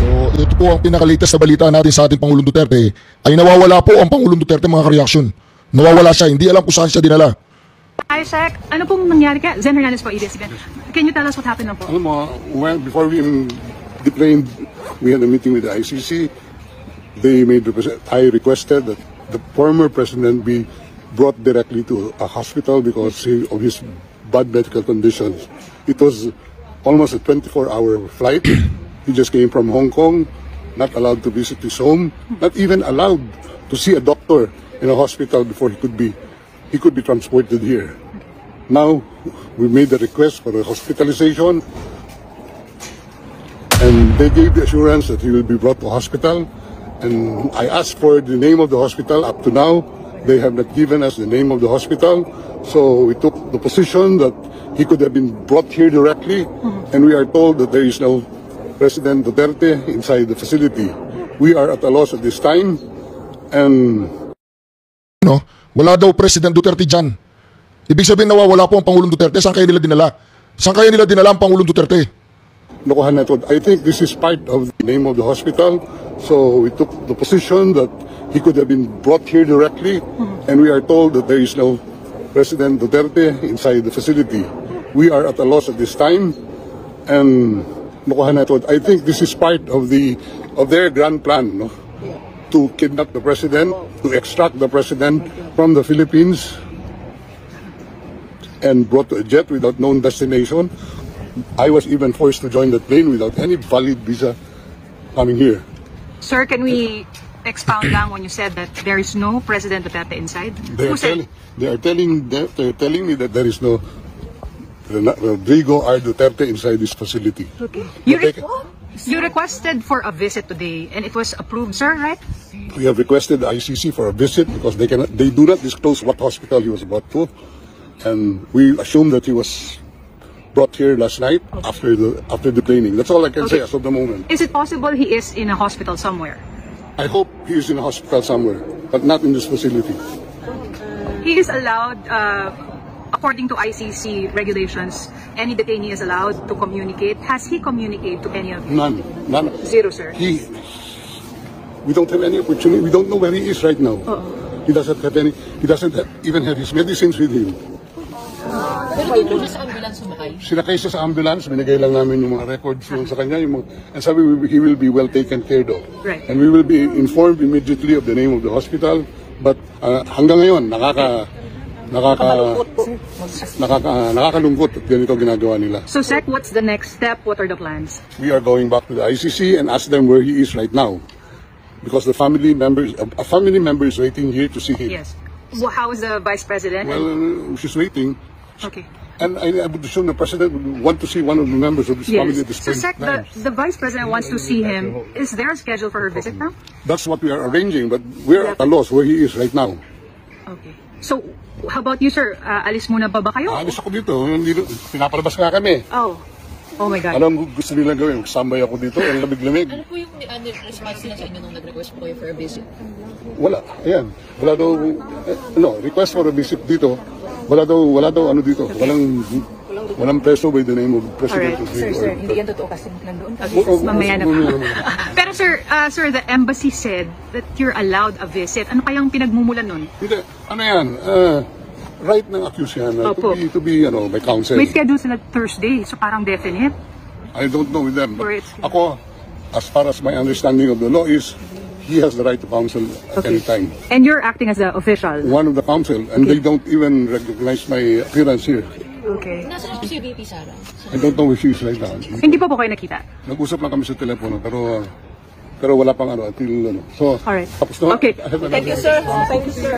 So ito po ang pinakalitas na balita natin sa ating Pangulong Duterte ay nawawala po ang Pangulong Duterte mga ka-reaction. Nawawala siya, hindi alam kung saan siya dinala. Hi, Sec. Ano pong nangyari ka? Zen Hernandez po, ABS-CBN. Can you tell us what happened na po? Alam mo, well, before we deplaned, we had a meeting with the ICC. I requested that the former president be brought directly to a hospital because of his bad medical conditions. It was almost a 24-hour flight. He just came from Hong Kong, not allowed to visit his home, not even allowed to see a doctor in a hospital before he could be transported here. Now, we made the request for a hospitalization, and they gave the assurance that he will be brought to hospital. And I asked for the name of the hospital. Up to now, they have not given us the name of the hospital. So we took the position that he could have been brought here directly, and we are told that there is no President Duterte inside the facility. We are at a loss at this time, and No, wala daw President Duterte dyan. Ibig sabihin nawawala po ang Pangulong Duterte. Saan kaya nila dinala? Saan kaya nila dinala ang Pangulong Duterte? lokohan na ito. I think this is part of the name of the hospital. So we took the position that he could have been brought here directly, and we are told that there is no President Duterte inside the facility. We are at a loss at this time, and lokohan na ito. I think this is part of their grand plan, no? To kidnap the president, to extract the president from the Philippines, and brought to a jet without known destination. I was even forced to join the plane without any valid visa coming here. Sir, can we expound lang when you said that there is no President Duterte inside? They are telling me that there is no Rodrigo R. Duterte inside this facility. Okay. You requested for a visit today, and it was approved, sir, right? We have requested the ICC for a visit because they do not disclose what hospital he was brought to, and we assume that he was brought here last night after the training. That's all I can say as of the moment. Is it possible he is in a hospital somewhere? I hope he is in a hospital somewhere, but not in this facility. He is allowed, according to ICC regulations, any detainee is allowed to communicate. Has he communicated to any of you? None. Zero, sir. We don't have any opportunity. We don't know where he is right now. He doesn't have any. He doesn't even have his medicines with him. Pero dito na sa ambulance sumakay? Sinakay siya sa ambulance, binigay lang namin yung mga records sa kanya, and sabi he will be well taken care of. Right. And we will be informed immediately of the name of the hospital. But hanggang ngayon, nakakalungkot at ganito ginagawa nila. So, Sec, what's the next step? What are the plans? We are going back to the ICC and ask them where he is right now, because a family member is waiting here to see him. Yes. Well, how is the Vice President? Well, she's waiting. Okay. And I would assume the president would want to see one of the members of this family at this So, Sec, time. the Vice President wants to see him. Is there a schedule for her visit now? That's what we are arranging, but we're at a loss where he is right now. Okay. So, how about you, sir? Alis muna ba kayo? Alis ako dito. Pinapalabas nga kami. Oh my God. Anong gusto nilang gawin? Sambay ako dito, ang lamig-lamig. Ano po yung response nila sa inyo nung nag-request po kayo for a visit? Wala. Ayan. Wala daw, request for a visit dito. Wala daw ano dito. Walang preso by the name of President Rodrigo. Sir, hindi yan totoo kasi nandoon kami. Mamaya na. Pero sir, the embassy said that you're allowed a visit. Ano kayang pinagmumulan nun? Hindi. Ano yan? Right ng accused yan. To be by counsel. May schedule sila Thursday, so parang definite. I don't know with them. Or But it's- ako, as far as my understanding of the law is, he has the right to counsel at any time. And you're acting as the official. One of the counsel, and they don't even recognize my appearance here. Okay. Nasaan po si VP Sara? I don't know where she is right now. Hindi pa po kayo nakita? Nag-usap lang kami sa telepono, pero wala pang until So, Alright. tapos na. Okay. Thank you, sir. Thank you, sir.